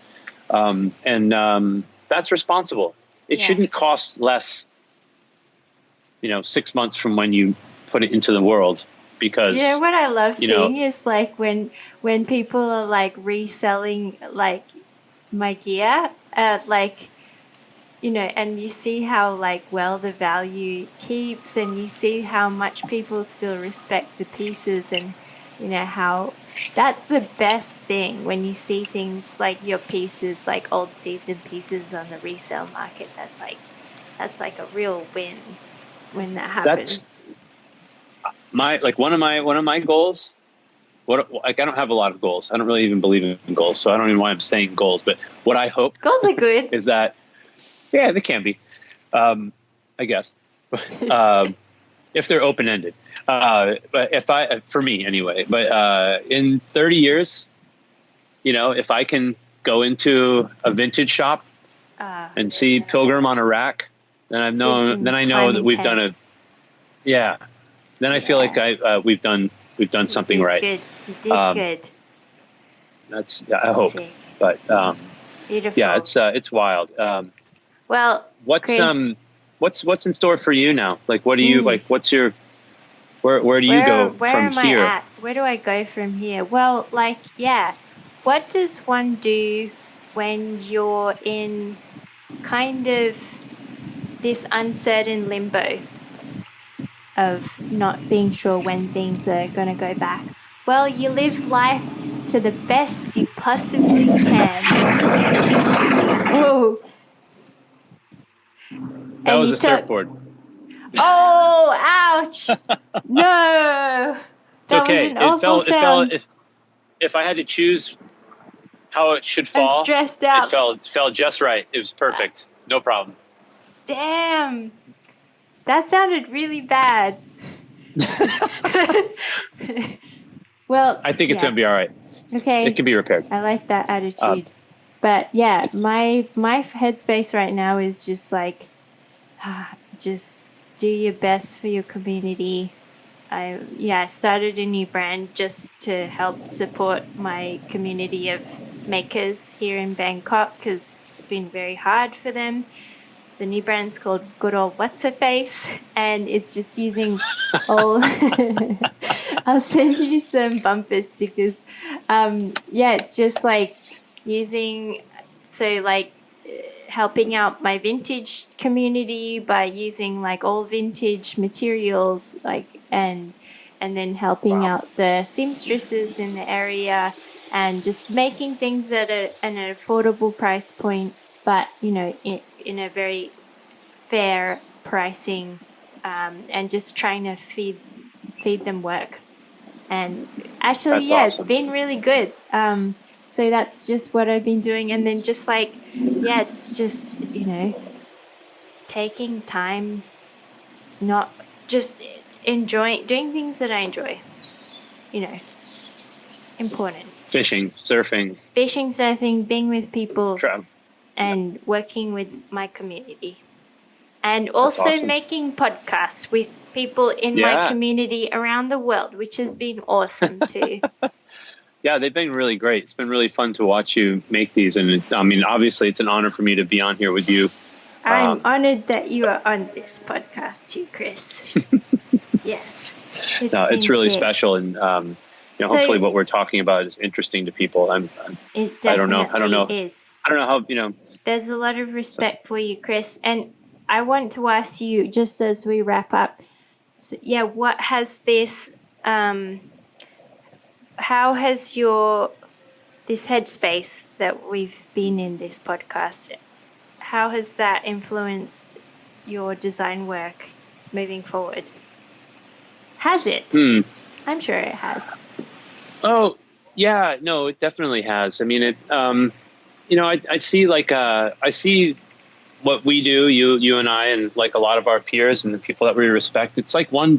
and that's responsible. It shouldn't cost less, 6 months from when you put it into the world. Because what I love seeing is like when people are like reselling like my gear, and you see how like well the value keeps, and you see how much people still respect the pieces, and how that's the best thing when you see things like your pieces, like old season pieces on the resale market. That's like a real win when that happens. One of my goals. I don't have a lot of goals. I don't really even believe in goals, so I don't even know why I'm saying goals. But what I hope goals are good is that, they can be, I guess, if they're open ended. But for me anyway. But in 30 years, if I can go into a vintage shop and see Pilgrim on a rack, then I know that we've done a Then I feel like we've done something right. Good. You did good. That's I hope. Sick. But Beautiful. yeah, it's wild. Well, what's what's in store for you now? Like, what do you like? What's your where do you go from here? I at? Where do I go from here? Well, what does one do when you're in kind of this uncertain limbo of not being sure when things are going to go back? Well, you live life to the best you possibly can. Whoa. That was a surfboard. Oh, ouch. No. That was an awful sound. If I had to choose how it should fall, I'm stressed out. It fell just right. It was perfect. No problem. Damn. That sounded really bad. Well, I think it's going to be all right. Okay. It can be repaired. I like that attitude. But yeah, my headspace right now is just like, just do your best for your community. I started a new brand just to help support my community of makers here in Bangkok, because it's been very hard for them. The new brand's called Good Old What's Her Face, and it's just using all. I'll send you some bumper stickers. It's just like helping out my vintage community by using like all vintage materials, and then helping out the seamstresses in the area, and just making things at an affordable price point, but in a very fair pricing, and just trying to feed them work. And actually, That's awesome. It's been really good. So that's just what I've been doing. And then just taking time, not just doing things that I enjoy, important. Fishing, surfing, being with people, and working with my community. And also making podcasts with people in my community around the world, which has been awesome too. Yeah, they've been really great. It's been really fun to watch you make these. And obviously it's an honor for me to be on here with you. I'm honored that you are on this podcast too, Chris. Yes. It's really special. And, hopefully what we're talking about is interesting to people. I don't know. I don't know how, There's a lot of respect for you, Chris. And I want to ask you, just as we wrap up, what has this, how has this headspace that we've been in this podcast, how has that influenced your design work moving forward? Has it? I'm sure it has. Oh, yeah, no, it definitely has. I mean, I see I see what we do, you and I, and like a lot of our peers and the people that we respect. It's like one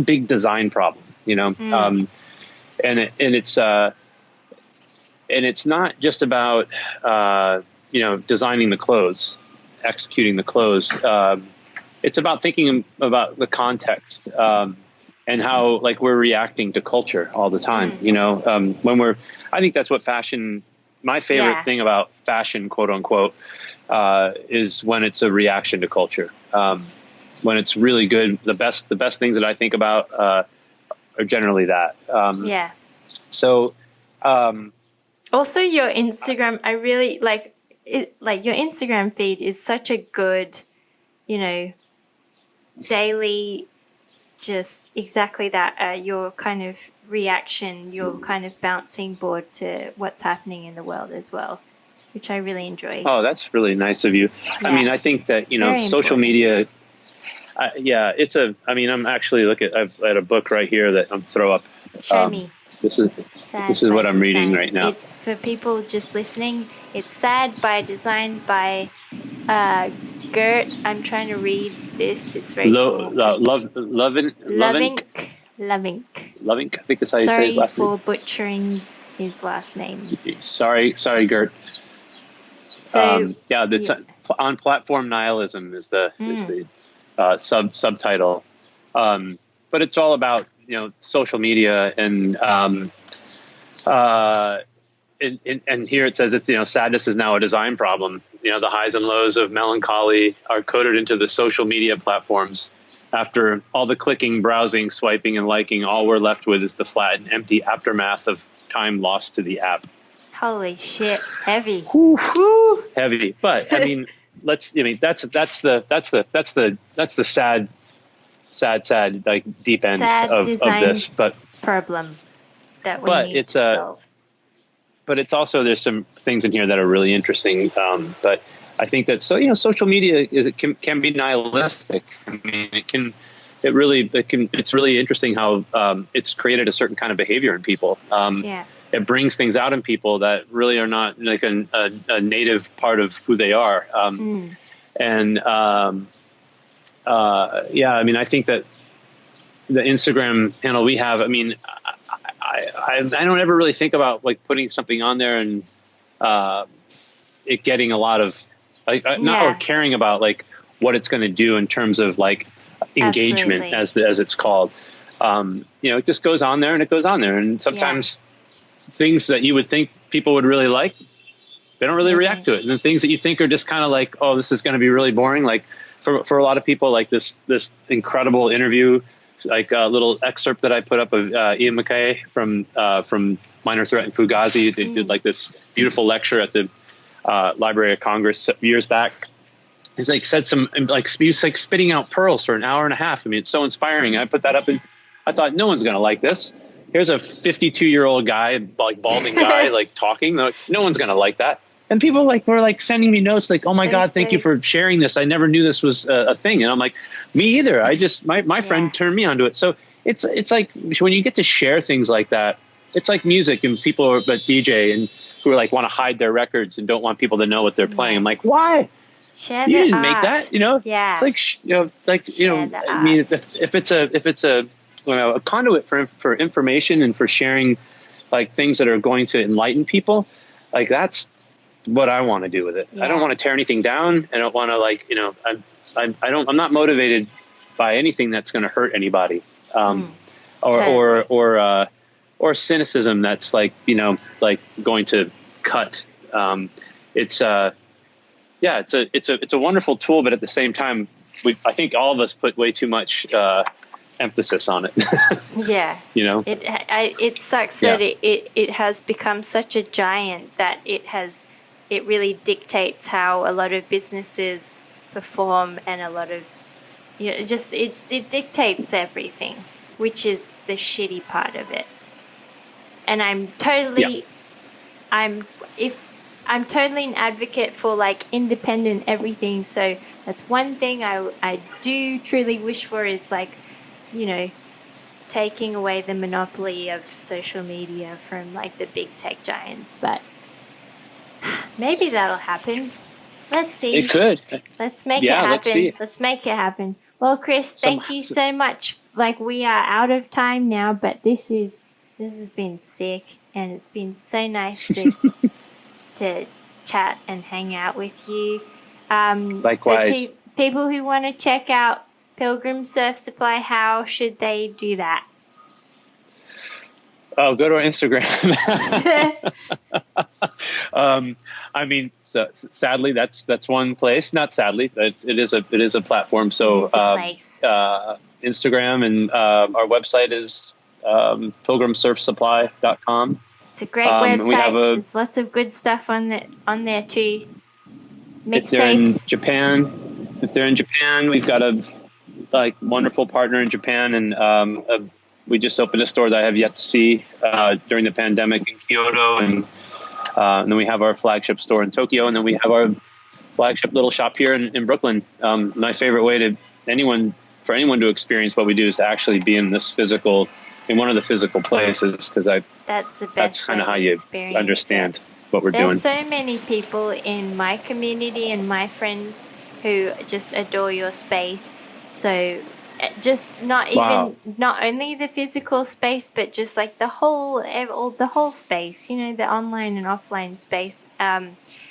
big design problem, and it's not just about, designing the clothes, executing the clothes. It's about thinking about the context, and how like we're reacting to culture all the time. I think that's what fashion, my favorite thing about fashion, quote unquote, is when it's a reaction to culture. When it's really good, the best things that I think about, are generally that. So, also your Instagram, I really like it. Like your Instagram feed is such a good, daily, just exactly that. Your kind of reaction, your kind of bouncing board to what's happening in the world as well, which I really enjoy. Oh, that's really nice of you. Yeah. I mean, I think that, social media, I'm actually I've got a book right here that I'm throw up. Show me. This is what I'm reading right now. It's for people just listening. It's Sad by Design by Gert. I'm trying to read this. It's very small. Lovink. I think that's how you say his last name. Sorry for butchering his last name. Sorry, Gert. So on platform nihilism is the subtitle, but it's all about social media and here it says it's sadness is now a design problem. The highs and lows of melancholy are coded into the social media platforms. After all the clicking, browsing, swiping, and liking, all we're left with is the flat and empty aftermath of time lost to the app. Holy shit, heavy. Whew. Heavy, but I mean, that's the sad like deep end of this, but problem that we need to solve. But it's also, there's some things in here that are really interesting. But I think that social media can be nihilistic. I mean, it's really interesting how it's created a certain kind of behavior in people. It brings things out in people that really are not like a native part of who they are. And I mean, I think that the Instagram handle we have, I mean, I don't ever really think about like putting something on there and it getting a lot of or caring about like what it's going to do in terms of like engagement. Absolutely. as it's called. It just goes on there and it goes on there, and sometimes things that you would think people would really like, they don't really react to it, and the things that you think are just kind of like, oh, this is going to be really boring, like for a lot of people, like this incredible interview, like a little excerpt that I put up of Ian MacKay from Minor Threat and Fugazi. They did like this beautiful lecture at the Library of Congress years back. He's like said some like he's like spitting out pearls for an hour and a half. I mean, it's so inspiring. I put that up and I thought, no one's going to like this. Here's a 52-year-old guy, like balding guy, like talking. No one's going to like that. And people were like sending me notes like, oh my God, thank you for sharing this. I never knew this was a thing. And I'm like, me either. I just, my friend turned me onto it. So it's like when you get to share things like that, it's like music, and people that DJ and who are like want to hide their records and don't want people to know what they're playing. I'm like, why? Share you didn't art. Make that, Yeah. It's like, I mean, if it's a conduit for information and for sharing like things that are going to enlighten people, like that's what I want to do with it. I don't want to tear anything down. I don't want to I'm not motivated by anything that's going to hurt anybody. Or cynicism that's like going to cut. It's a wonderful tool, but at the same time, I think all of us put way too much emphasis on it. Yeah. It sucks that it has become such a giant that it really dictates how a lot of businesses perform, and a lot of it dictates everything, which is the shitty part of it. And I'm totally if I'm totally an advocate for like independent everything. So that's one thing I do truly wish for is like, taking away the monopoly of social media from like the big tech giants. But maybe that'll happen. Let's see. It could. Let's make it happen. Let's see. Let's make it happen. Well, Chris, thank you so much. Like, we are out of time now, but this has been sick, and it's been so nice to chat and hang out with you. Likewise. For people who want to check out Pilgrim Surf Supply, how should they do that? Oh, go to our Instagram. Sadly, that's one place. Not sadly, it is a platform. So, Instagram and our website is pilgrimsurfsupply.com. It's a great website. There's lots of good stuff on there too. If they're in Japan, we've got a wonderful partner in Japan, and we just opened a store that I have yet to see during the pandemic in Kyoto, and then we have our flagship store in Tokyo, and then we have our flagship little shop here in Brooklyn. My favorite way for anyone to experience what we do is to actually be in one of the physical places, because that's kind of how you understand what we're doing. There's so many people in my community and my friends who just adore your space. So just not only the physical space, but just like the whole space, the online and offline space. Oh,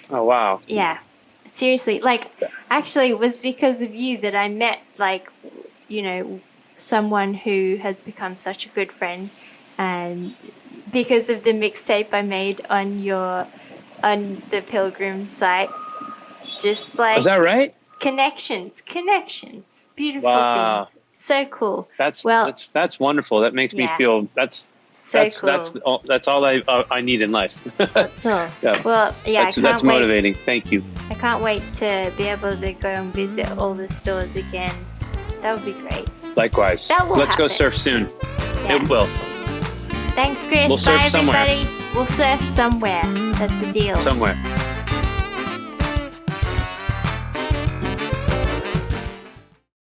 wow. Yeah, seriously. Like, actually, it was because of you that I met, someone who has become such a good friend, and because of the mixtape I made on the Pilgrim site. Just like, is that right? Connections, beautiful things. So cool. That's wonderful. That makes me feel that's cool. That's all I need in life. That's all. Yeah. Well, yeah, that's motivating. Thank you. I can't wait to be able to go and visit all the stores again. That would be great. Likewise. Let's go surf soon. Yeah. It will. Thanks, Chris. We'll surf Bye, somewhere. everybody. We'll surf somewhere. That's a deal. Somewhere.